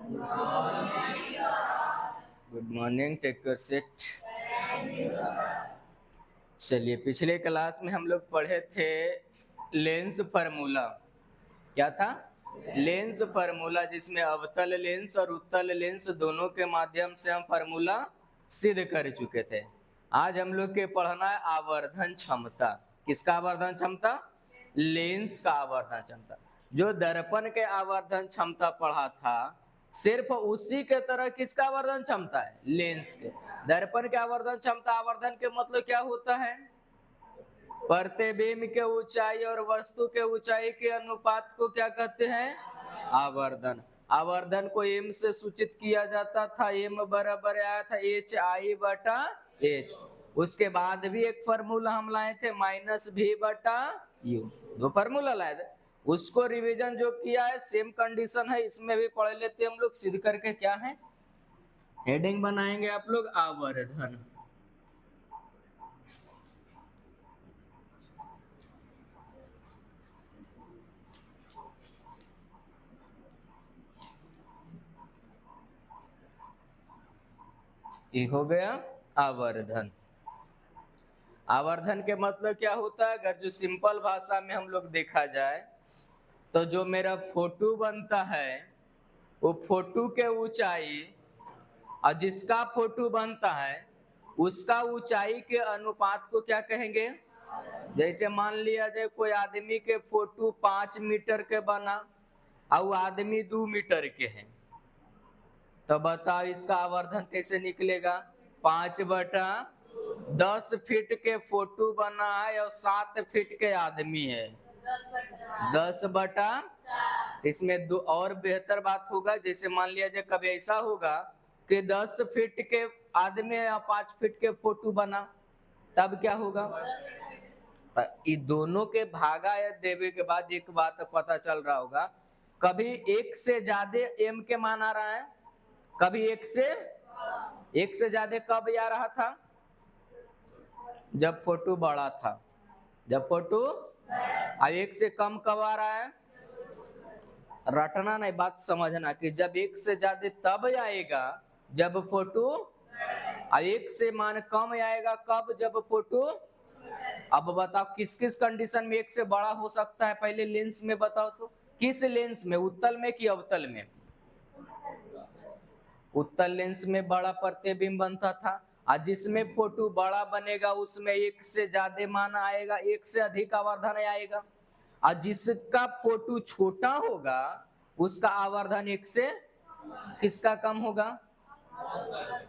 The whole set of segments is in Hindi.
Good morning, take your seat. चलिए, पिछले क्लास में हम लोग पढ़े थे लेंस फार्मूला। क्या था? लेंस फार्मूला, जिसमें अवतल लेंस और उत्तल लेंस दोनों के माध्यम से हम फार्मूला सिद्ध कर चुके थे। आज हम लोग के पढ़ना है आवर्धन क्षमता। किसका आवर्धन क्षमता? लेंस का आवर्धन क्षमता। जो दर्पण के आवर्धन क्षमता पढ़ा था, सिर्फ उसी के तरह किसका आवर्धन क्षमता है? लेंस के। दर्पण के आवर्धन क्षमता, आवर्धन के मतलब क्या होता है? प्रतिबिंब के ऊंचाई और वस्तु के ऊंचाई के अनुपात को क्या कहते हैं? आवर्धन। आवर्धन को एम से सूचित किया जाता था। एम बराबर आया था HI/H। उसके बाद भी एक फार्मूला हम लाए थे -V/U। दो फार्मूला लाए थे, उसको रिवीजन जो किया है सेम कंडीशन है, इसमें भी पढ़ लेते हम लोग। सिद्ध करके क्या है, हेडिंग बनाएंगे आप लोग आवर्धन। ये हो गया आवर्धन। आवर्धन के मतलब क्या होता है? अगर जो सिंपल भाषा में हम लोग देखा जाए तो जो मेरा फोटो बनता है, वो फोटो के ऊंचाई और जिसका फोटो बनता है उसका ऊंचाई के अनुपात को क्या कहेंगे? जैसे मान लिया जाए कोई आदमी के फोटो 5 मीटर के बना और वो आदमी 2 मीटर के हैं, तो बताओ इसका आवर्धन कैसे निकलेगा? 5/10 फीट के फोटो बना है और 7 फीट के आदमी है, 10/। इसमें दो और बेहतर बात होगा, जैसे मान लिया जाए कभी ऐसा होगा कि 10 फीट के आदमी या 5 फीट के फोटो बना, तब क्या होगा? ये दोनों के भागा या देवे के बाद एक बात पता चल रहा होगा, कभी एक से ज्यादा एम के मान आ रहा है, कभी एक से ज्यादा कब आ रहा था? जब फोटो बड़ा था। जब फोटो अब एक से कम कब आ रहा है? रटना नहीं, बात समझना कि जब एक से ज्यादा तब आएगा जब फोटो, अब एक से मान कम आएगा कब? जब फोटो। अब बताओ किस किस कंडीशन में एक से बड़ा हो सकता है? पहले लेंस में बताओ तो, किस लेंस में, उत्तल में कि अवतल में? उत्तल लेंस में बड़ा प्रतिबिंब बनता था, और जिसमें फोटो बड़ा बनेगा उसमें एक से ज्यादा मान आएगा, एक से अधिक आवर्धन आएगा। और जिसका फोटो छोटा होगा उसका आवर्धन एक से किसका कम होगा?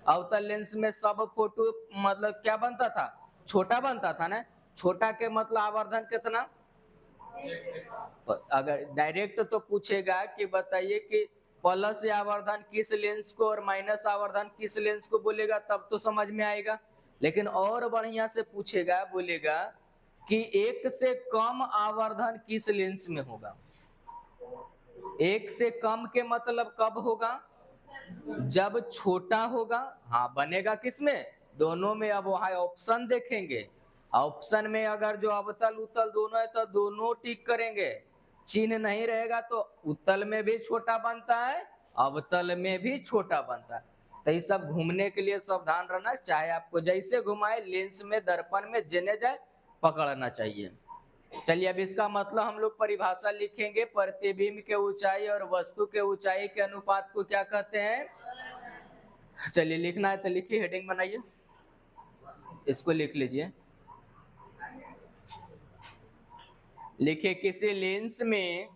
अवतल लेंस में सब फोटो मतलब क्या बनता था? छोटा बनता था ना। छोटा के मतलब आवर्धन कितना? अगर डायरेक्ट तो पूछेगा कि बताइए कि प्लस आवर्धन किस लेंस को और माइनस आवर्धन किस लेंस को बोलेगा, तब तो समझ में आएगा। लेकिन और बढ़िया से पूछेगा, बोलेगा कि एक से कम आवर्धन किस लेंस में होगा। एक से कम के मतलब कब होगा? जब छोटा होगा। हाँ, बनेगा किसमें? दोनों में। अब वहां ऑप्शन देखेंगे, ऑप्शन में अगर जो अवतल उत्तल दोनों है तो दोनों टिक करेंगे। चिन्ह नहीं रहेगा तो उत्तल में भी छोटा बनता है, अवतल में भी छोटा बनता है। तो ये सब घूमने के लिए सावधान रहना, चाहे आपको जैसे घुमाए लेंस में दर्पण में जेने जाए पकड़ना चाहिए। चलिए, अब इसका मतलब हम लोग परिभाषा लिखेंगे। प्रतिबिंब के ऊंचाई और वस्तु के ऊंचाई के अनुपात को क्या कहते हैं? चलिए, लिखना है तो लिखिए, हेडिंग बनाइए, इसको लिख लीजिए। लिखिए किसी लेंस में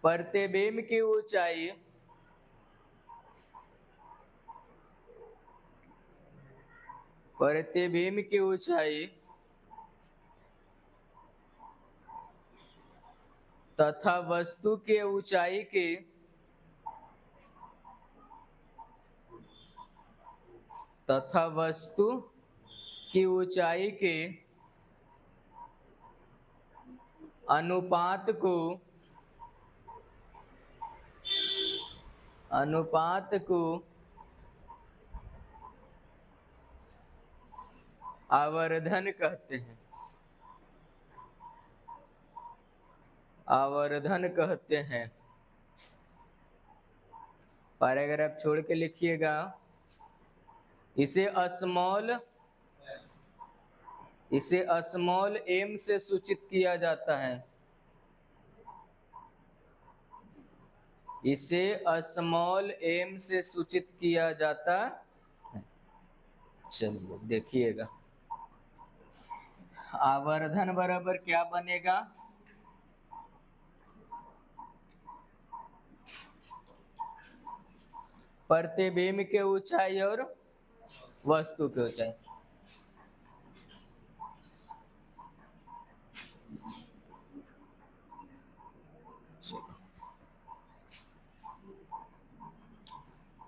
प्रतिबिंब की ऊंचाई तथा वस्तु के ऊंचाई के अनुपात को आवर्धन कहते हैं, आवर्धन कहते हैं। पैराग्राफ छोड़ के लिखिएगा, इसे स्मॉल m से सूचित किया जाता है, इसे स्मॉल m से सूचित किया जाता है। चलिए देखिएगा, आवर्धन बराबर क्या बनेगा, प्रतिबिंब के ऊंचाई और वस्तु की ऊंचाई।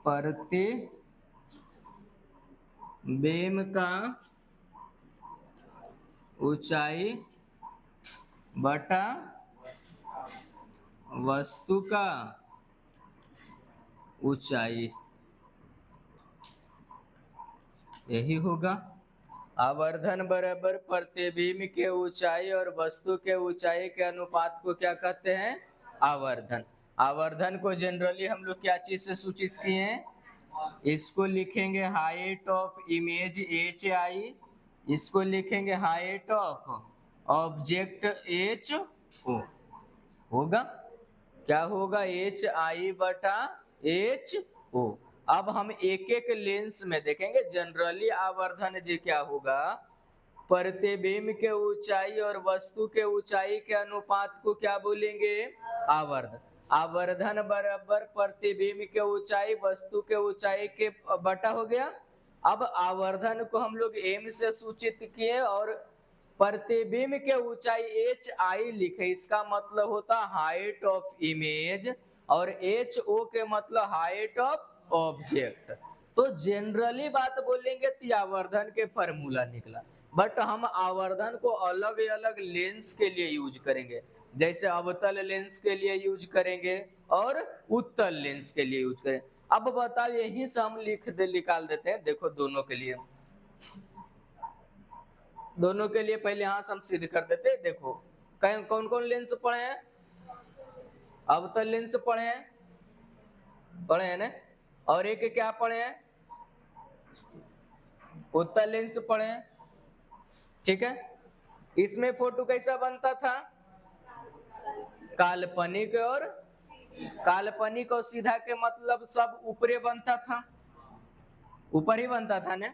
प्रतिबिंब का ऊंचाई बटा वस्तु का ऊंचाई, यही होगा। आवर्धन बराबर प्रतिबिंब के ऊंचाई और वस्तु के ऊंचाई के अनुपात को क्या कहते हैं, आवर्धन। आवर्धन को जनरली हम लोग क्या चीज से सूचित किए हैं, इसको लिखेंगे हाइट ऑफ इमेज HI, इसको लिखेंगे हाइट ऑफ ऑब्जेक्ट HO, होगा क्या होगा, HI बटा HO। अब हम एक एक लेंस में देखेंगे। जनरली आवर्धन जी क्या होगा, प्रतिबिंब के ऊंचाई और वस्तु के ऊंचाई के अनुपात को क्या बोलेंगे, आवर्धन। आवर्धन बराबर प्रतिबिंब के ऊंचाई वस्तु के ऊंचाई के बटा हो गया। अब आवर्धन को हम लोग m से सूचित किए और प्रतिबिंब के ऊंचाई HI लिखे, इसका मतलब होता हाइट ऑफ इमेज, और HO के मतलब हाइट ऑफ ऑब्जेक्ट। तो जनरली बात बोलेंगे तो आवर्धन के फार्मूला निकला, बट हम आवर्धन को अलग अलग लेंस के लिए यूज करेंगे। जैसे अवतल लेंस के लिए यूज करेंगे और उत्तल लेंस के लिए यूज करेंगे। अब बताओ, यही से हम निकाल देते हैं। देखो दोनों के लिए पहले यहाँ से हम सिद्ध कर देते हैं। देखो कौन कौन लेंस पढ़े हैं, अवतल लेंस पढ़े हैं ना, और एक क्या पढ़े हैं, उत्तल लेंस पढ़े हैं, ठीक है। इसमें फोटो कैसा बनता था, काल्पनिक और सीधा के मतलब सब ऊपरे बनता था, ऊपर ही बनता था ना।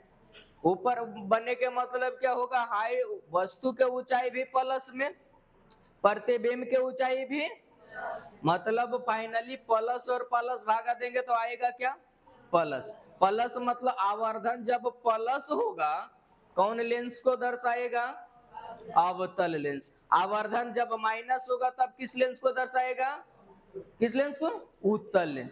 ऊपर बनने के मतलब क्या होगा, हाई वस्तु के ऊंचाई भी प्लस में, प्रतिबिंब के ऊंचाई भी, मतलब फाइनली प्लस और प्लस भागा देंगे तो आएगा क्या, प्लस। प्लस मतलब आवर्धन जब प्लस होगा कौन लेंस को दर्शाएगा, अवतल लेंस। आवर्धन जब माइनस होगा तब किस लेंस को दर्शाएगा, किस लेंस को, उत्तल लेंस।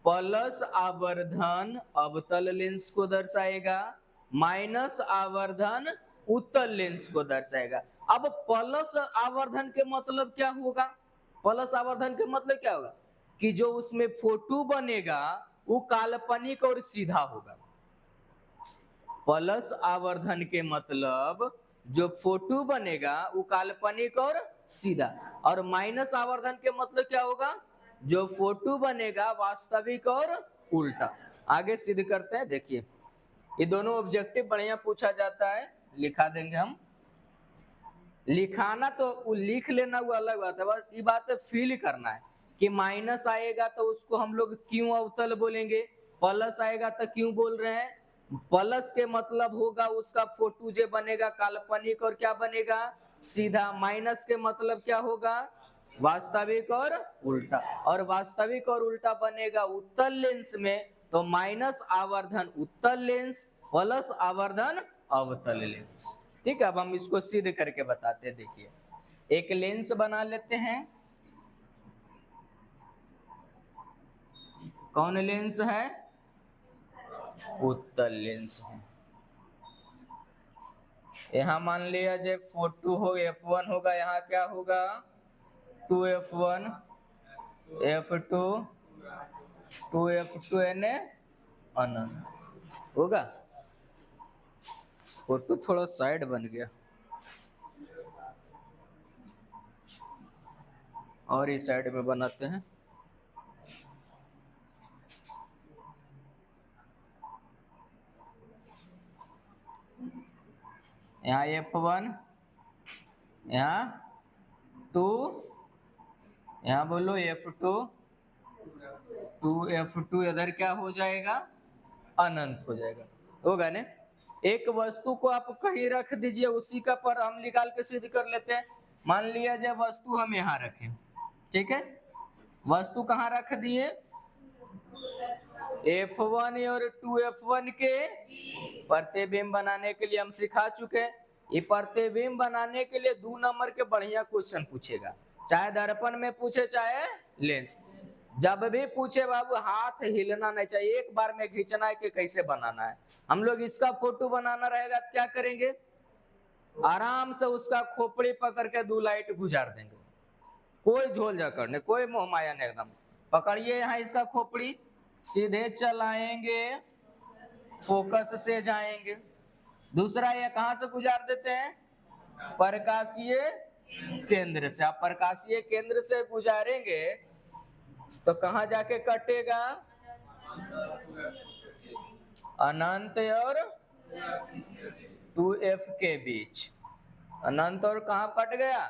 प्लस आवर्धन अवतल लेंस को दर्शाएगा, माइनस आवर्धन उत्तल लेंस को दर्शाएगा। अब प्लस आवर्धन के मतलब क्या होगा, प्लस आवर्धन के मतलब क्या होगा कि जो उसमें फोटो बनेगा वो काल्पनिक और सीधा होगा। प्लस आवर्धन के मतलब जो फोटो बनेगा वो काल्पनिक और सीधा, और माइनस आवर्धन के मतलब क्या होगा, जो फोटो बनेगा वास्तविक और उल्टा। आगे सिद्ध करते हैं। देखिए ये दोनों ऑब्जेक्टिव बढ़िया पूछा जाता है, लिखा देंगे हम। लिखाना तो लिख लेना वो अलग बात है, बस ये बात फील करना है कि माइनस आएगा तो उसको हम लोग क्यों अवतल बोलेंगे, प्लस आएगा तो क्यों बोल रहे हैं। प्लस के मतलब होगा उसका फोटो जो बनेगा काल्पनिक और क्या बनेगा, सीधा। माइनस के मतलब क्या होगा, वास्तविक और उल्टा। और वास्तविक और उल्टा बनेगा उत्तल लेंस में, तो माइनस आवर्धन उत्तल लेंस, प्लस आवर्धन अवतल लेंस। ठीक है, अब हम इसको सिद्ध करके बताते हैं। देखिए एक लेंस बना लेते हैं, कौन लेंस है, उत्तल लेंस है। यहाँ मान लिया जो फोटो हो F1 होगा, यहाँ क्या होगा 2F1 F2 2F2 यानी अनंत होगा, फोटो थोड़ा साइड बन गया और इस साइड में बनाते हैं। यहाँ F1, यहाँ 2, यहाँ बोलो F2, 2F2 इधर क्या हो जाएगा, अनंत हो जाएगा, होगा ना। एक वस्तु को आप कहीं रख दीजिए, उसी का पर हम निकाल के सिद्ध कर लेते हैं। मान लिया जाए वस्तु हम यहाँ रखें, ठीक है, वस्तु कहाँ रख दिए, F1 और 2F1 के प्रतिबिंब बनाने के लिए हम सिखा चुके हैं। ये प्रतिबिंब बनाने के लिए 2 नंबर के बढ़िया क्वेश्चन पूछेगा, चाहे दर्पण में पूछे चाहे लेंस, जब भी पूछे बाबू हाथ हिलना नहीं चाहिए, एक बार में खींचना है कि कैसे बनाना है। हम लोग इसका फोटो बनाना रहेगा तो क्या करेंगे, आराम से उसका खोपड़ी पकड़ के 2 लाइट गुजार देंगे, कोई झोल झाकड़ नहीं, कोई मोह माया नहीं, एकदम पकड़िए यहाँ इसका खोपड़ी, सीधे चलाएंगे, फोकस से जाएंगे। दूसरा ये कहां से गुजार देते हैं, प्रकाशीय केंद्र से। आप प्रकाशीय केंद्र से गुजारेंगे तो कहां जाके कटेगा, अनंत और 2F के बीच, अनंत और कहां कट गया,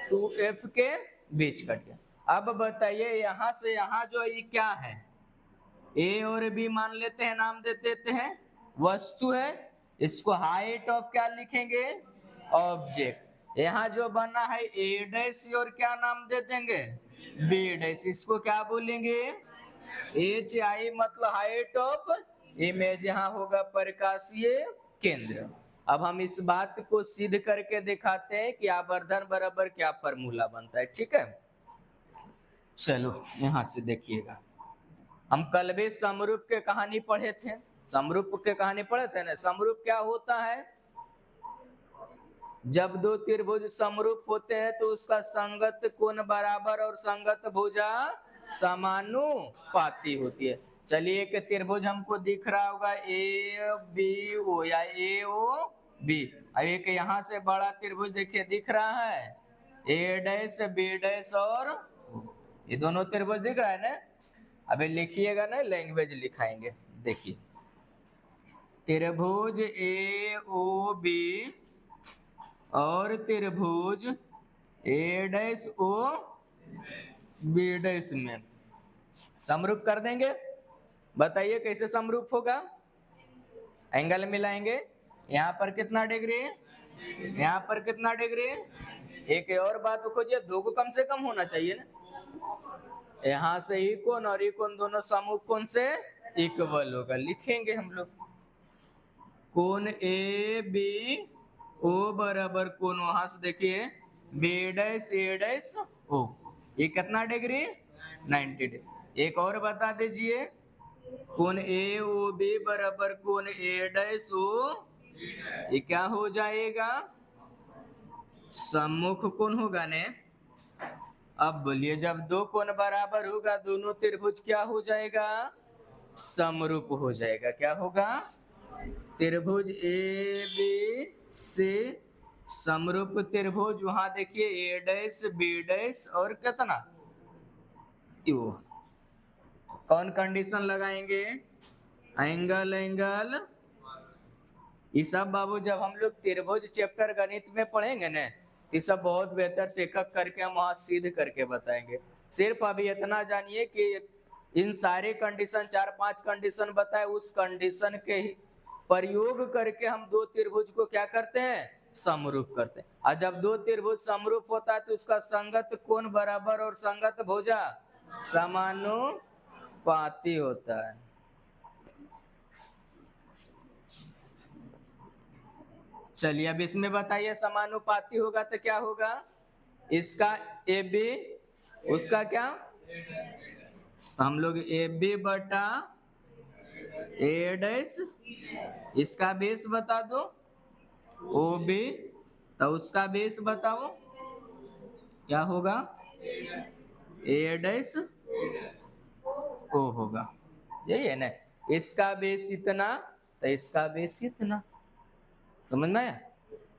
2F के बीच कट गया। अब बताइए यहां से यहां जो ये क्या है, ए और बी मान लेते हैं, नाम दे देते हैं, वस्तु है, इसको हाइट ऑफ क्या लिखेंगे, ऑब्जेक्ट। यहाँ जो बना है ए डैश और क्या नाम दे देंगे, बी डैश, इसको क्या बोलेंगे, एच आई मतलब हाइट ऑफ इमेज, यहाँ होगा प्रकाशीय केंद्र। अब हम इस बात को सिद्ध करके दिखाते हैं कि आवर्धन बराबर क्या फॉर्मूला बनता है, ठीक है। चलो यहां से देखिएगा, हम कल भी समरूप के कहानी पढ़े थे, समरूप के कहानी पढ़े थे ना। समरूप क्या होता है, जब 2 त्रिभुज समरूप होते हैं तो उसका संगत कोण बराबर और संगत भुजा समानुपाती होती है। चलिए एक त्रिभुज हमको दिख रहा होगा ए बी ओ या ए ओ बी, अब एक यहाँ से बड़ा त्रिभुज देखिए दिख रहा है, ए डैश बी डैश और ये दोनों त्रिभुज दिख रहा है ना। अभी लिखिएगा ना, लैंग्वेज लिखाएंगे, देखिए त्रिभुज ए ओ बी और त्रिभुज ए डैश ओ बी डैश में समरूप कर देंगे। बताइए कैसे समरूप होगा, एंगल मिलाएंगे, यहाँ पर कितना डिग्री, यहाँ पर कितना डिग्री। एक और बात खोजिए, 2 को कम से कम होना चाहिए ना, यहाँ से ही कोण और ये कोण दोनों समूह कोण से इक्वल होगा, लिखेंगे हम लोग कोण ए बी ओ बराबर कोण, वहां से देखिए बी डैश ए डैश ओ, ये कितना डिग्री, 90 डिग्री। एक और बता दीजिए, कोण ए ओ बी बराबर कोण ए डैश ओ, ये क्या हो जाएगा, सम्मुख कोण होगा ने। अब बोलिए जब 2 कोण बराबर होगा दोनों त्रिभुज क्या हो जाएगा, समरूप हो जाएगा। क्या होगा, त्रिभुज ए बी से समरूप त्रिभुज, वहां देखिए ए डैश बी डैश और कितना यू, कौन कंडीशन लगाएंगे, एंगल एंगल। ये सब बाबू जब हम लोग त्रिभुज चैप्टर गणित में पढ़ेंगे ना, ये सब बहुत बेहतर से एक करके हम वहां सिद्ध करके बताएंगे। सिर्फ अभी इतना जानिए कि इन सारे कंडीशन 4-5 कंडीशन बताए, उस कंडीशन के प्रयोग करके हम 2 त्रिभुज को क्या करते हैं, समरूप करते हैं। और जब 2 त्रिभुज समरूप होता है तो उसका संगत कोण बराबर और संगत भुजा समानुपाती होता है। चलिए अब इसमें बताइए, समानुपाती होगा तो क्या होगा, इसका ए बी उसका क्या, तो हम लोग ए बी बटा ए डैश, इसका बेस बता दो ओ बी, तो उसका बेस बताओ क्या होगा, ए डैश ओ होगा, यही है ना। इसका बेस इतना तो इसका बेस इतना, समझ में आया?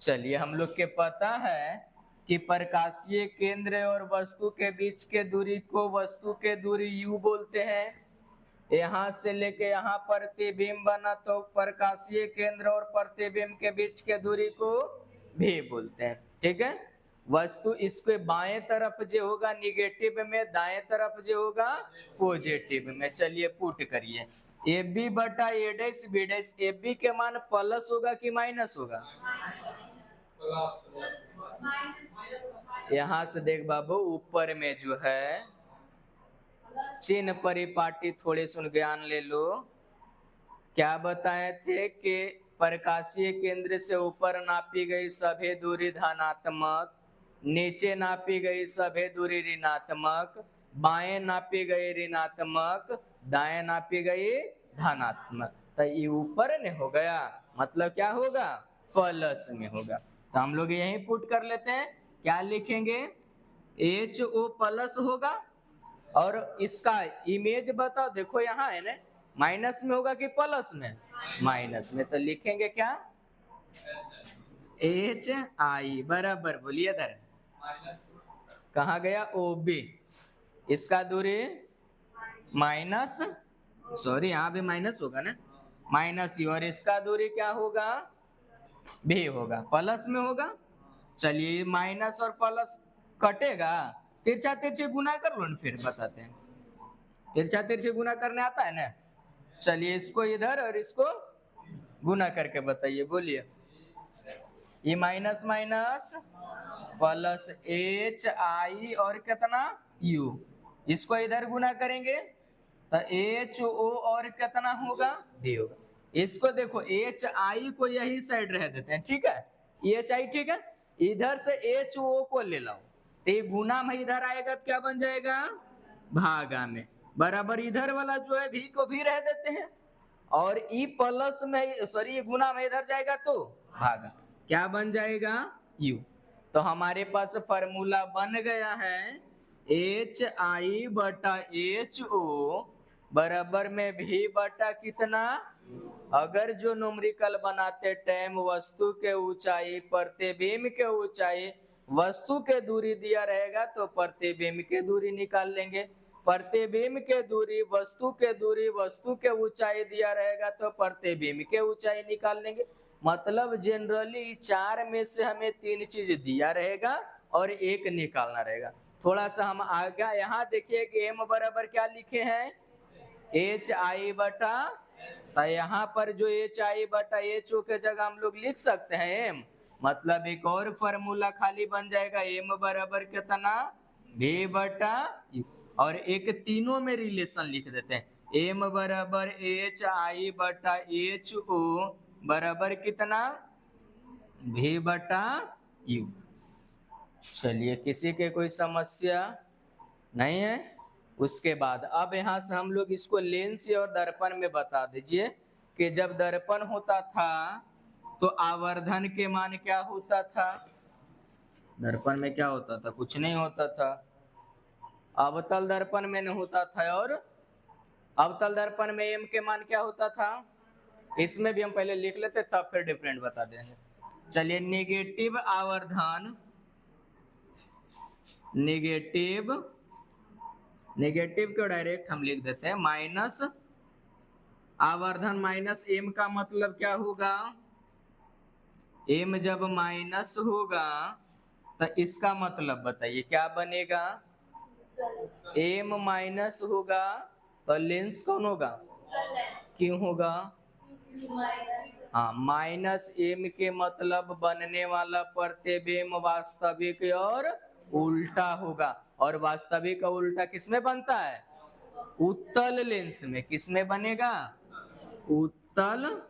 चलिए, हम लोग के पता है कि प्रकाशीय केंद्र और वस्तु के बीच के दूरी को वस्तु के दूरी u बोलते हैं। यहाँ से लेके यहाँ प्रतिबिंब बना तो प्रकाशीय केंद्र और प्रतिबिंब के बीच के दूरी को v बोलते हैं। ठीक है, वस्तु इसके बाएं तरफ जो होगा निगेटिव में, दाएं तरफ जो होगा पॉजिटिव में। चलिए पुट करिए, ए बी बटा A dash B dash, A B के मान प्लस होगा कि माइनस होगा? यहाँ से देख बाबू, ऊपर में जो है चिन्ह परिपाटी थोड़े सुन ज्ञान ले लो। क्या बताए थे कि प्रकाशीय केंद्र से ऊपर नापी गई सभी दूरी धनात्मक, नीचे नापी गई सभी दूरी ऋणात्मक, बाएं नापी गई ऋणात्मक, दाएं नापी गई धनात्मक। तो ये ऊपर में हो गया, मतलब क्या होगा? प्लस में होगा। तो हम लोग यही पुट कर लेते हैं। क्या लिखेंगे? HO प्लस होगा, और इसका इमेज बताओ। देखो यहाँ है ना, माइनस में होगा कि प्लस में? माइनस में। तो लिखेंगे क्या? HI बराबर, बोलिए इधर कहाँ गया? OB, इसका दूरी माइनस, सॉरी यहाँ भी माइनस होगा ना, माइनस U, और इसका दूरी क्या होगा? भी होगा, प्लस में होगा। चलिए, माइनस और प्लस कटेगा, तिरछा तिरछे गुना कर लो ना, फिर बताते हैं। तिरछा तिरछे गुना करने आता है ना? चलिए, इसको इधर और इसको गुना करके बताइए, बोलिए। ये माइनस माइनस प्लस HI और कितना? U, इसको इधर गुना करेंगे तो HO और कितना होगा? V होगा। इसको देखो, HI को यही साइड रह देते हैं, ठीक है? HI ठीक है, इधर से HO को ले लो, तो ये गुना में इधर आएगा तो क्या बन जाएगा? भागा में। बराबर इधर वाला जो है V को भी रह देते हैं, और ई प्लस में, सॉरी ये गुना में इधर जाएगा तो भागा, क्या बन जाएगा? U। तो हमारे पास फॉर्मूला बन गया है HI बटा HO बराबर में V बटा कितना? अगर जो न्यूमेरिकल बनाते टाइम वस्तु के ऊंचाई, प्रतिबिंब के ऊंचाई, वस्तु के दूरी दिया रहेगा तो प्रतिबिंब के दूरी निकाल लेंगे, प्रतिबिंब के दूरी, वस्तु के दूरी, वस्तु के ऊंचाई दिया रहेगा तो प्रतिबिंब के ऊंचाई निकाल लेंगे। मतलब जनरली चार में से हमें तीन चीज दिया रहेगा और एक निकालना रहेगा। थोड़ा सा हम आगे यहाँ देखिए कि m बराबर क्या लिखे हैं? HI बटा, तो यहाँ पर जो HI बटा HO के जगह हम लोग लिख सकते हैं m, मतलब एक और फॉर्मूला खाली बन जाएगा, m बराबर कितना? V बटा U, और एक तीनों में रिलेशन लिख देते हैं, m बराबर HI बटा HO बराबर कितना? V बटा U। चलिए, किसी के कोई समस्या नहीं है? उसके बाद अब यहाँ से हम लोग इसको लेंस और दर्पण में बता दीजिए कि जब दर्पण होता था तो आवर्धन के मान क्या होता था? दर्पण में क्या होता था? कुछ नहीं होता था। अवतल दर्पण में नहीं होता था, और अवतल दर्पण में m के मान क्या होता था? इसमें भी हम पहले लिख लेते तब फिर डिफरेंट बता देंगे। चलिए, नेगेटिव आवर्धन, नेगेटिव को डायरेक्ट हम लिख देते हैं माइनस आवर्धन माइनस m का मतलब क्या होगा? m जब माइनस होगा तो इसका मतलब बताइए क्या बनेगा? m माइनस होगा तो लेंस कौन होगा? क्यों होगा? हाँ, माइनस m के मतलब बनने वाला प्रतिबिंब वास्तविक और उल्टा होगा, और वास्तविक का उल्टा किसमें बनता है? उत्तल लेंस में। किसमें बनेगा? उत्तल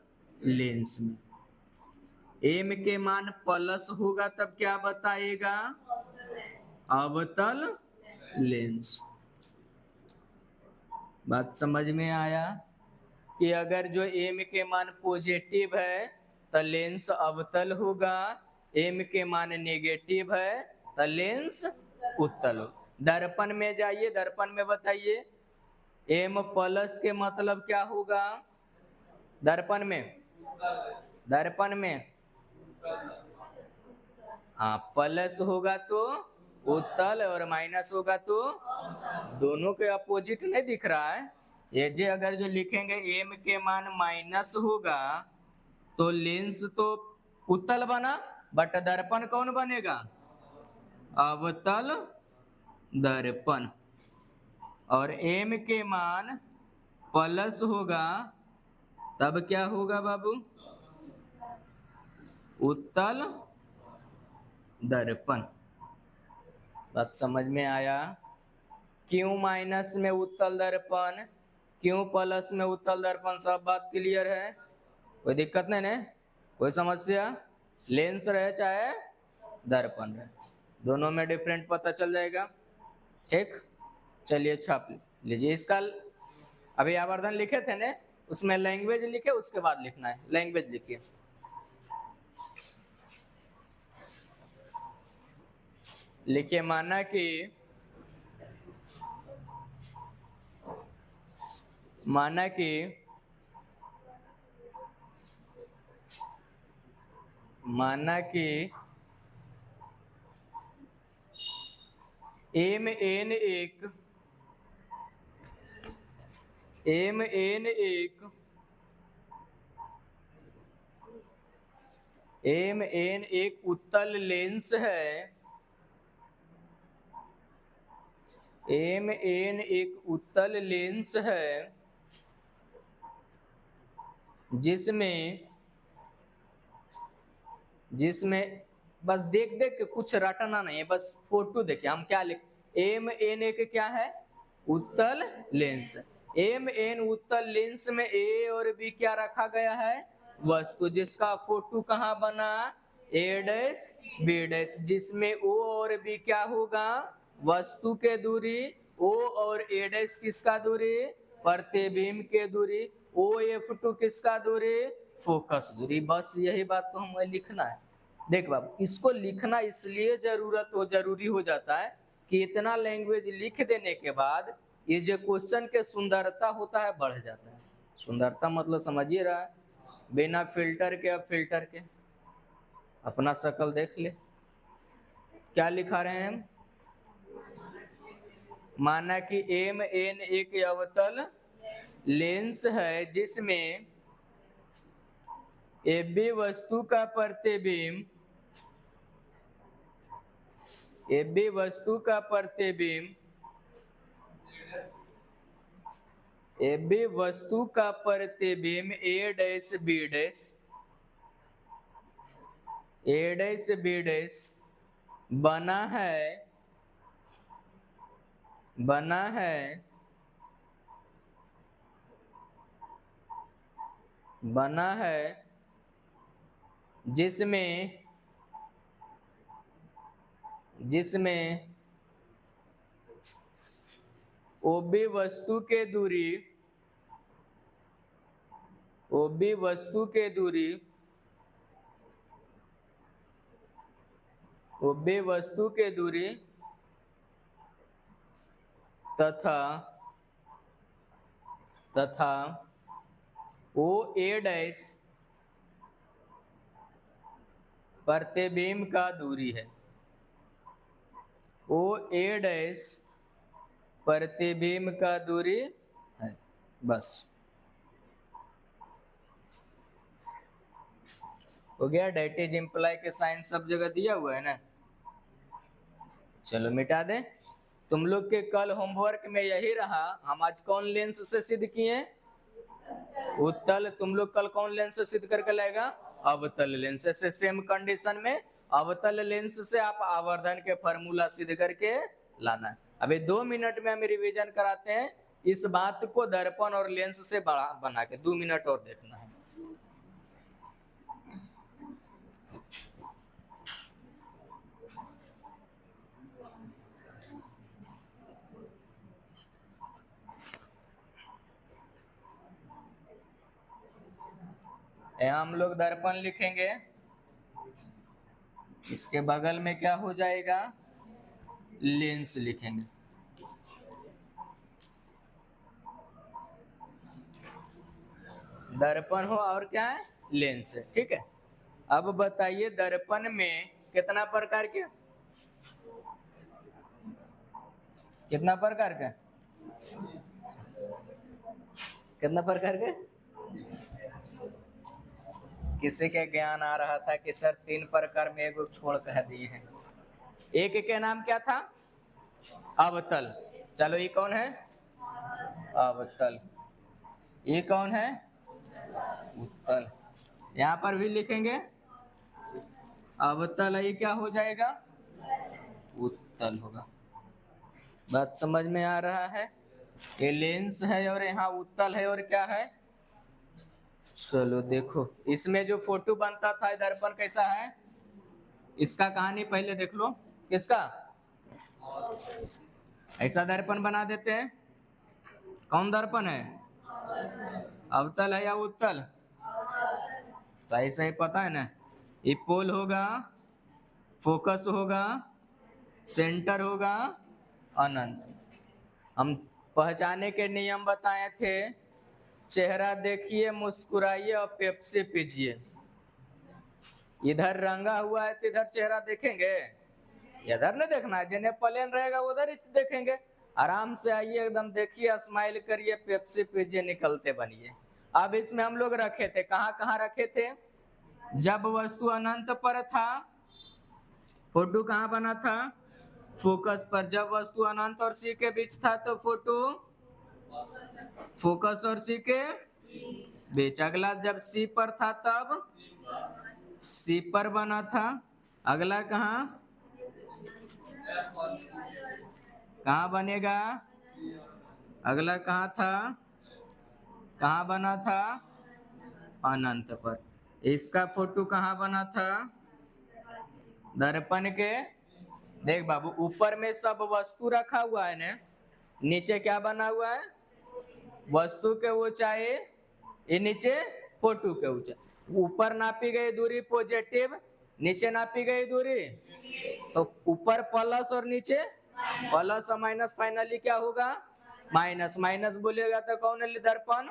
लेंस में। m के मान प्लस होगा तब क्या बताएगा? अवतल लेंस। बात समझ में आया कि अगर जो m के मान पॉजिटिव है तो लेंस अवतल होगा, m के मान नेगेटिव है तो लेंस उत्तल हो। दर्पण में जाइए, दर्पण में बताइए m प्लस के मतलब क्या होगा? दर्पण में हाँ, प्लस होगा तो उत्तल और माइनस होगा तो दोनों के अपोजिट नहीं दिख रहा है। ये जे अगर जो लिखेंगे एम के मान माइनस होगा तो लेंस तो उत्तल बना, बट दर्पण कौन बनेगा? अवतल दर्पण। और एम के मान प्लस होगा तब क्या होगा बाबू? उत्तल दर्पण। बात समझ में आया? क्यों माइनस में उत्तल दर्पण, क्यों प्लस में उत्तल दर्पण, सब बात क्लियर है? कोई दिक्कत नहीं ना? कोई समस्या? लेंस रहे चाहे दर्पण रहे, दोनों में डिफरेंट पता चल जाएगा। ठीक, चलिए छाप लीजिए इसका। अभी आवर्धन लिखे थे ना, उसमें लैंग्वेज लिखे, उसके बाद लिखना है। लैंग्वेज लिखिए। लिखिए माना कि एम एन एक उत्तल लेंस है। एम एन एक उत्तल लेंस है जिसमें बस देख के कुछ रटना नहीं है, बस फोटो देखिए हम क्या लिख। एम एन एक क्या है? उत्तल लेंस। एम एन उत्तल लेंस में ए और बी क्या रखा गया है? वस्तु, जिसका फोटो कहाँ बना? ए डैश बी डैश, जिसमें ओ और बी क्या होगा? वस्तु के दूरी। ओ और ए डैश किसका दूरी? प्रतिबिंब के दूरी। ओ एफ टू किसका दूरी? फोकस दूरी। बस यही बात तो हमें लिखना है। देख बाबू, इसको लिखना इसलिए जरूरी हो जाता है कि इतना लैंग्वेज लिख देने के बाद ये जो क्वेश्चन के सुंदरता होता है बढ़ जाता है। सुंदरता मतलब समझिए रहा है, बिना फिल्टर के। अब फिल्टर के अपना शक्ल देख ले, क्या लिखा रहे हैं हम? माना कि एम एन एक अवतल लेंस है जिसमें एबी वस्तु का प्रतिबिंब ए डैश बी डैश बना है जिसमें ओबी वस्तु के दूरी तथा ओ ए डैश प्रतिबिंब का दूरी है। ओ ए डैश प्रतिबिंब का दूरी है। बस हो गया। डेट इज इम्प्लाई के साइन सब जगह दिया हुआ है ना। चलो मिटा दे। तुम लोग के कल होमवर्क में यही रहा। हम आज कौन लेंस से सिद्ध किए? उत्तल। तुम लोग कल कौन लेंस से सिद्ध करके लाएगा? अवतल लेंस से। सेम कंडीशन में अवतल लेंस से आप आवर्धन के फॉर्मूला सिद्ध करके लाना है। अभी 2 मिनट में हम रिवीजन कराते हैं इस बात को दर्पण और लेंस से बना के। 2 मिनट और देखना है। यहाँ हम लोग दर्पण लिखेंगे, इसके बगल में क्या हो जाएगा? लेंस लिखेंगे। दर्पण हो और क्या है? लेंस है। ठीक है। अब बताइए दर्पण में कितना प्रकार के, कितना प्रकार का, कितना प्रकार के? किसी के ज्ञान आ रहा था कि सर 3 प्रकार में एगो छोड़ कह दिए हैं। एक के नाम क्या था? अवतल। चलो ये कौन है? अवतल। ये कौन है? उत्तल। यहाँ पर भी लिखेंगे अवतल, ये क्या हो जाएगा? उत्तल होगा। बात समझ में आ रहा है? ये लेंस है और यहाँ उत्तल है और क्या है? चलो देखो, इसमें जो फोटो बनता था दर्पण कैसा है? इसका कहानी पहले देख लो। किसका? ऐसा दर्पण बना देते हैं। कौन दर्पण है? अवतल है या उत्तल? सही सही पता है ना। ये पोल होगा, फोकस होगा, सेंटर होगा, अनंत। हम पहचाने के नियम बताए थे। चेहरा देखिए, मुस्कुराइए और पेप्सी पीजिए। इधर रंगा हुआ है तो इधर चेहरा देखेंगे? इधर नहीं देखना है, जिन्हें प्लेन रहेगा उधर ही देखेंगे। आराम से आइए, एकदम देखिए, स्माइल करिए, पेप्सी पीजिए, निकलते बनिए। अब इसमें हम लोग रखे थे, कहाँ कहाँ रखे थे? जब वस्तु अनंत पर था, फोटो कहाँ बना था? फोकस पर। जब वस्तु अनंत और सी के बीच था तो फोटो फोकस और सी के बीच। अगला जब सी पर था तब सी पर बना था। अगला कहाँ कहाँ बनेगा? अगला कहाँ था? कहाँ बना था? अनंत पर। इसका फोटो कहाँ बना था? दर्पण के। देख बाबू, ऊपर में सब वस्तु रखा हुआ है ना, नीचे क्या बना हुआ है? वस्तु के ऊंचाई, ये नीचे फोटो के ऊंचाई। ऊपर नापी गई दूरी पॉजिटिव, नीचे नापी गई दूरी, तो ऊपर प्लस और नीचे प्लस और माइनस, फाइनली क्या होगा? माइनस। माइनस बोलेगा तो कौन है दर्पण?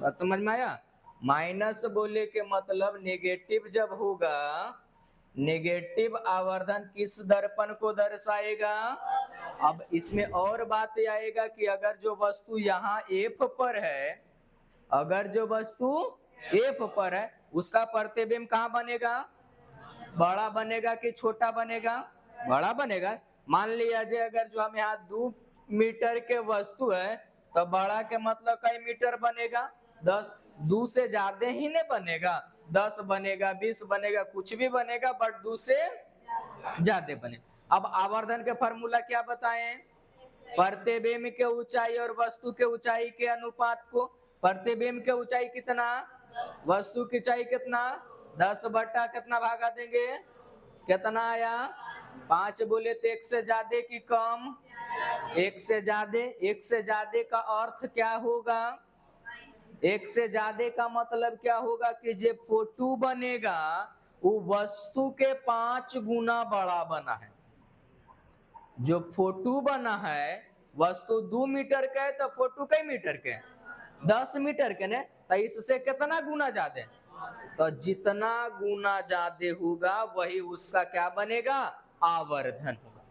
बात समझ में आया? माइनस बोले के मतलब नेगेटिव जब होगा, नेगेटिव आवर्धन किस दर्पण को दर्शाएगा? अब इसमें और बात आएगा कि अगर जो वस्तु यहाँ एफ पर है, अगर जो वस्तु एफ पर है, उसका प्रतिबिंब कहाँ बनेगा? बड़ा बनेगा कि छोटा बनेगा? बड़ा बनेगा। मान लिया जाए अगर जो हम यहाँ 2 मीटर के वस्तु है, तो बड़ा के मतलब कई मीटर बनेगा? 10। 2 से ज्यादा ही नहीं बनेगा, 10 बनेगा, 20 बनेगा, कुछ भी बनेगा, बट 2 से ज्यादा बनेगा। अब आवर्धन के फॉर्मूला क्या बताएं? प्रतिबिंब के ऊंचाई और वस्तु के ऊंचाई के अनुपात को। प्रतिबिंब के ऊंचाई कितना? वस्तु की ऊंचाई कितना? 10 बटा कितना भागा देंगे? कितना आया? 5। बोले तो 1 से ज्यादा की कम? 1 से ज्यादा। 1 से ज्यादा का अर्थ क्या होगा? 1 से ज्यादा का मतलब क्या होगा कि जो फोटो बनेगा वो वस्तु के 5 गुना बड़ा बना है। जो फोटो बना है, वस्तु 2 मीटर का है तो फोटो कई मीटर के? 10 मीटर के ने, तो इससे कितना गुना ज्यादा? तो जितना गुना ज्यादा होगा वही उसका क्या बनेगा? आवर्धन होगा।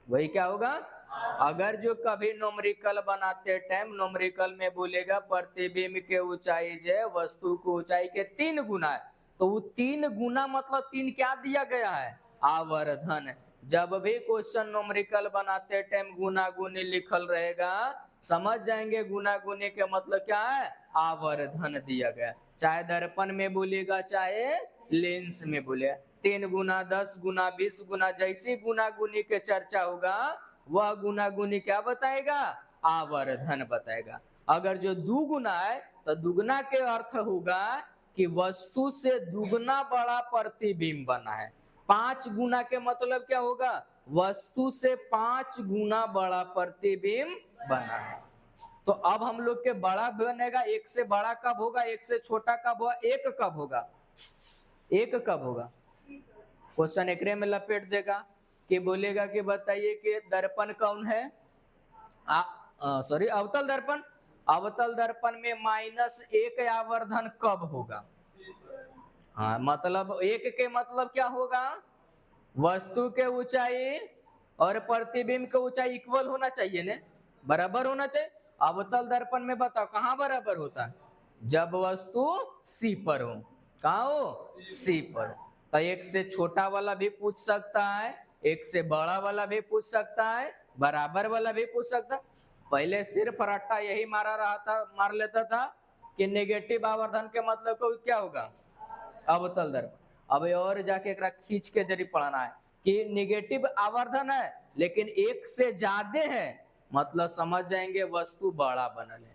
वही क्या होगा? अगर जो कभी नोमरिकल बनाते टाइम नोमरिकल में बोलेगा प्रतिबिंब के ऊंचाई जो वस्तु को ऊंचाई के 3 गुना है, तो वो 3 गुना मतलब 3 क्या दिया गया है? आवर्धन। जब भी क्वेश्चन नोमरिकल बनाते टाइम गुना गुनी लिखल रहेगा, समझ जाएंगे गुना गुनी के मतलब क्या है? आवर्धन दिया गया। चाहे दर्पण में बोलेगा चाहे लेंस में बोलेगा। 3 गुना, 10 गुना, 20 गुना, जैसी गुना गुनी के चर्चा होगा वह गुना गुनी क्या बताएगा? आवर्धन बताएगा। अगर जो 2 गुना है तो दुगना के अर्थ होगा कि वस्तु से दुगना बड़ा प्रतिबिंब बना है। 5 गुना के मतलब क्या होगा? वस्तु से 5 गुना बड़ा प्रतिबिंब बना है। तो अब हम लोग के बड़ा बनेगा, 1 से बड़ा कब होगा? 1 से छोटा कब होगा? 1 कब होगा? 1 कब होगा? क्वेश्चन एकरे में लपेट देगा कि बोलेगा कि बताइए कि दर्पण कौन है? सॉरी, अवतल दर्पण। अवतल दर्पण में -1 आवर्धन कब होगा? हाँ मतलब एक के मतलब क्या होगा, वस्तु के ऊंचाई और प्रतिबिंब के ऊंचाई इक्वल होना चाहिए ने, बराबर होना चाहिए। अवतल दर्पण में बताओ कहाँ बराबर होता है, जब वस्तु सी पर हो। कहाँ हो, सी पर। तो एक से छोटा वाला भी पूछ सकता है, एक से बड़ा वाला भी पूछ सकता है, बराबर वाला भी पूछ सकता है। पहले सिर्फ रट्टा यही मार लेता था कि नेगेटिव आवर्धन के मतलब को क्या होगा, अवतल दर्पण। अब और जाके एक खींच के जरिए पढ़ना है कि नेगेटिव आवर्धन है लेकिन एक से ज्यादा है, मतलब समझ जाएंगे वस्तु बड़ा बनल है।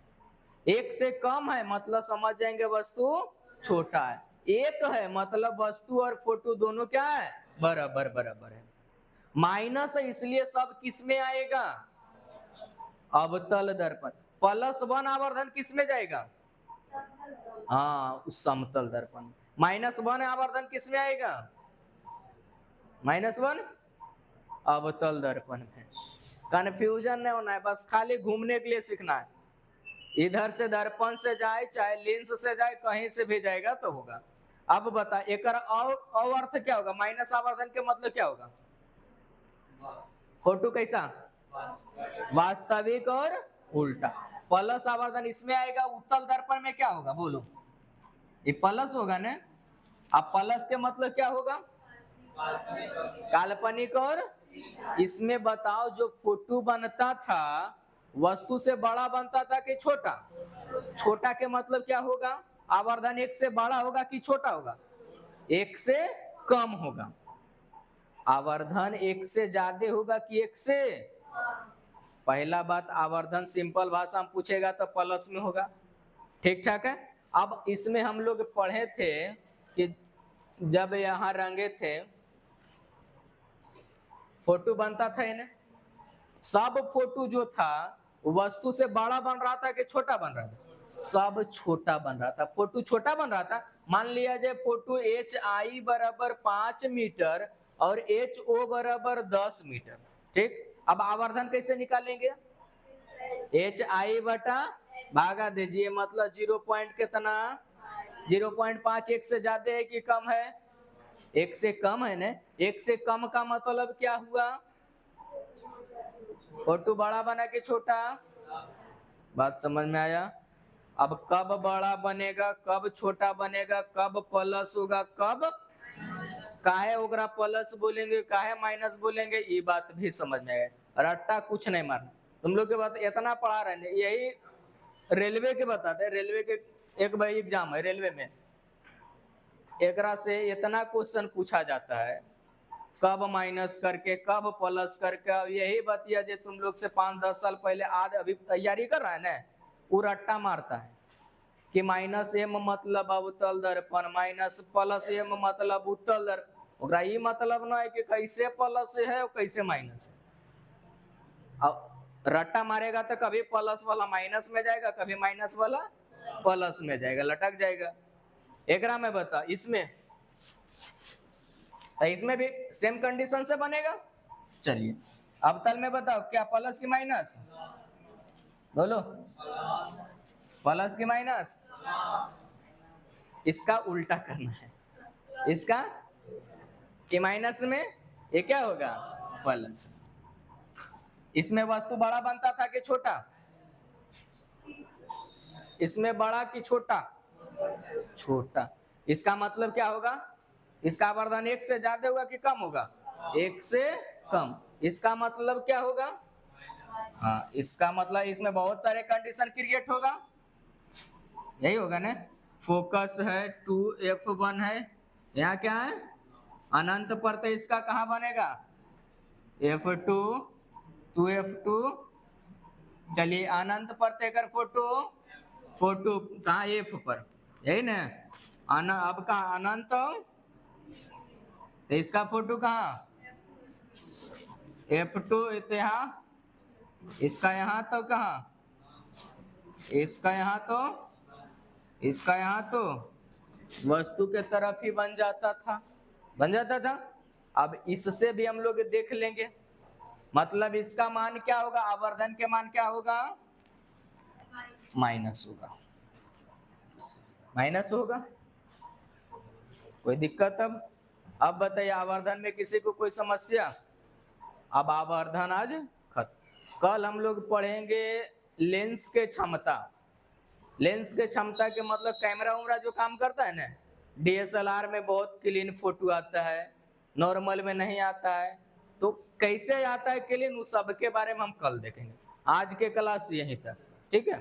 एक से कम है मतलब समझ जाएंगे वस्तु छोटा है। एक है मतलब वस्तु और फोटो दोनों क्या है, बराबर बराबर है। माइनस है इसलिए सब किस में आएगा, अवतल दर्पण। +1 आवर्धन किस में जाएगा, हाँ उस समतल दर्पण। -1 आवर्धन किस में आएगा, -1 अवतल दर्पण में। कंफ्यूजन नहीं होना है, बस खाली घूमने के लिए सीखना है। इधर से दर्पण से जाए चाहे लेंस से जाए कहीं से भी जाएगा तो होगा। अब बता एक अर्थ क्या होगा, माइनस आवर्धन के मतलब क्या होगा, फोटो कैसा, वास्तविक और उल्टा। प्लस आवर्धन इसमें आएगा, उत्तल दर्पण में क्या होगा बोलो, ये प्लस होगा ना। अब प्लस के मतलब क्या होगा, काल्पनिक। और इसमें बताओ जो फोटो बनता था वस्तु से बड़ा बनता था कि छोटा, छोटा के मतलब क्या होगा, आवर्धन एक से बड़ा होगा कि छोटा होगा, एक से कम होगा। आवर्धन एक से ज्यादा होगा कि एक से, पहला बात आवर्धन सिंपल भाषा में पूछेगा तो प्लस में होगा, ठीक ठाक है। अब इसमें हम लोग पढ़े थे कि जब यहाँ रंगे थे फोटो बनता था इन्हें, सब फोटो जो था वस्तु से बड़ा बन रहा था कि छोटा बन रहा था, सब छोटा बन रहा था। फोटो छोटा बन रहा था। मान लिया जाए फोटो HI बराबर 5 मीटर और HO बराबर 10 मीटर, ठीक। अब आवर्धन कैसे निकालेंगे, HI बटा भागा दीजिए, मतलब 0 पॉइंट कितना, 0.5। एक से ज्यादा है कि कम है, एक से कम है ना। एक से कम का मतलब क्या हुआ, फोटो बड़ा बना के छोटा, बात समझ में आया। अब कब बड़ा बनेगा कब छोटा बनेगा, कब प्लस होगा कब, काहे ओकरा प्लस बोलेंगे काहे माइनस बोलेंगे, ये बात भी समझ में आए। रट्टा कुछ नहीं मारना, तुम लोग के बात इतना पढ़ा रहे हैं, यही रेलवे के बताते। रेलवे के एक भाई एग्जाम है रेलवे में, एकरा से इतना क्वेश्चन पूछा जाता है, कब माइनस करके कब प्लस करके। यही बतिया जो तुम लोग से 5-10 साल पहले आज अभी तैयारी कर रहा है ना, वो रट्टा मारता है कि -m मतलब अवतल दर्पण, +m मतलब उत्तल दर्पण। ओकरा ये मतलब ना है कि कैसे प्लस है और कैसे माइनस है। अब रट्टा मारेगा तो कभी प्लस वाला माइनस में जाएगा, कभी माइनस वाला प्लस में जाएगा, लटक जाएगा। एकरा में बता, इसमें इसमें भी सेम कंडीशन से बनेगा। चलिए अवतल में बताओ क्या प्लस की माइनस, बोलो प्लस की माइनस। इसका उल्टा करना है, इसका कि माइनस में ये क्या होगा प्लस। इसमें वस्तु बड़ा बनता था कि छोटा, इसमें बड़ा कि छोटा, छोटा। इसका मतलब क्या होगा, इसका आवर्धन एक से ज्यादा होगा कि कम होगा, एक से कम। इसका मतलब क्या होगा, हाँ इसका मतलब इसमें बहुत सारे कंडीशन क्रिएट होगा, यही होगा ना। फोकस है 2f1 है, यहाँ क्या है अनंत पर, तो इसका कहाँ बनेगा f2 2f2। चलिए अनंत पर तेकर फोटो, फोटो कहाँ f पर, यही ना। अब कहाँ अनंत, तो इसका फोटो कहाँ f2, तो यहाँ इसका यहाँ तो कहाँ, इसका यहाँ तो इसका यहाँ तो वस्तु के तरफ ही बन जाता था, बन जाता था। अब इससे भी हम लोग देख लेंगे, मतलब इसका मान क्या होगा, आवर्धन के मान क्या होगा, माइनस होगा, माइनस होगा। कोई दिक्कत? अब बताइए आवर्धन में किसी को कोई समस्या? अब आवर्धन आज खत्म। कल हम लोग पढ़ेंगे लेंस के क्षमता। लेंस के क्षमता के मतलब कैमरा उमरा जो काम करता है ना, डीएसएलआर में बहुत क्लीन फोटो आता है, नॉर्मल में नहीं आता है, तो कैसे आता है क्लीन, उस सब के बारे में हम कल देखेंगे। आज के क्लास यहीं तक, ठीक है।